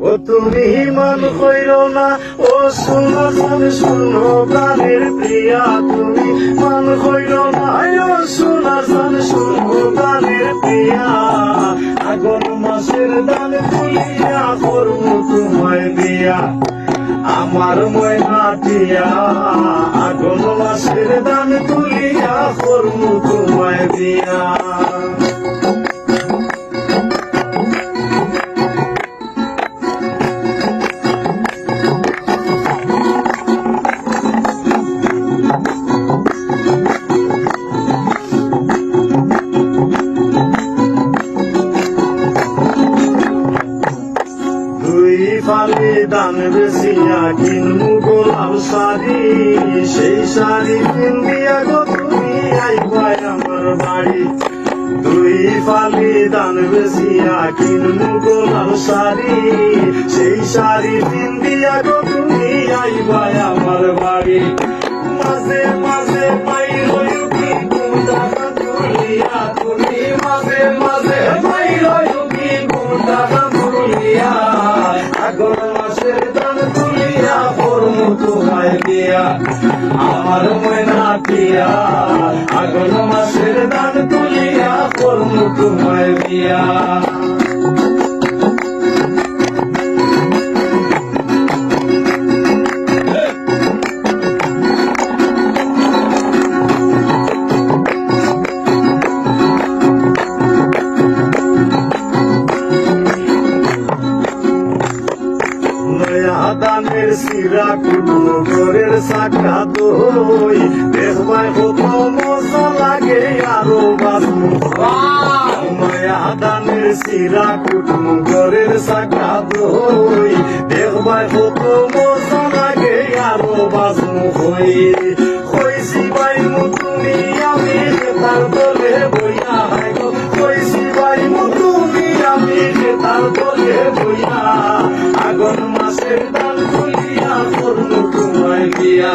ও তুমি মান কইর না ও সোনা জান শোনো প্রাণের প্রিয়া তুমি মান কইর না ও সোনা জান শোনো প্রাণের প্রিয়া আগুন মাসের দান তুলিয়া করবো তোমায় বিয়া আমার ময়না টিয়া আগুন মাসের দান তুলিয়া করবো তোমায় বিয়া ফালি দান বেশিয়া কিনমু গোলাপ শাড়ি সেই শাড়ি পিন্দিয়া গো তুমি আইবাই আমার বাড়ি দুই ফালি দান বেশিয়া কিনমু গোলাপ শাড়ি সেই শাড়ি পিন্দিয়া গো তুমি আইবাই আমার বাড়ি মাঝে মাঝে মাইরয়ুকি গুন্ডা তুলিয়া তুমি মাঝে মাঝে মাইরয়ুকি গুন্ডা তুলিয়া আগুন মাসের দান তুলিয়া করবো তোমায় বিয়া আমার ময়না টিয়া আগুন মাসের দান তুলিয়া করবো তোমায় বিয়া দানের সিরা কুটুম ঘরের শাখা দই দেখবাই কত মজা লাগে আরো বাজু মায়া দানের সিরা কুটুম ঘরের শাখা দই দেখবাই কত মজা লাগে আরো বাজু হই কইছি ভাই তুমি আমি তার দলে বইয়া হাই গো কইছি ভাই তুমি আমি তার দলে বইয়া আগুন মাসের দান তুলিয়া করবো তোমায় বিয়া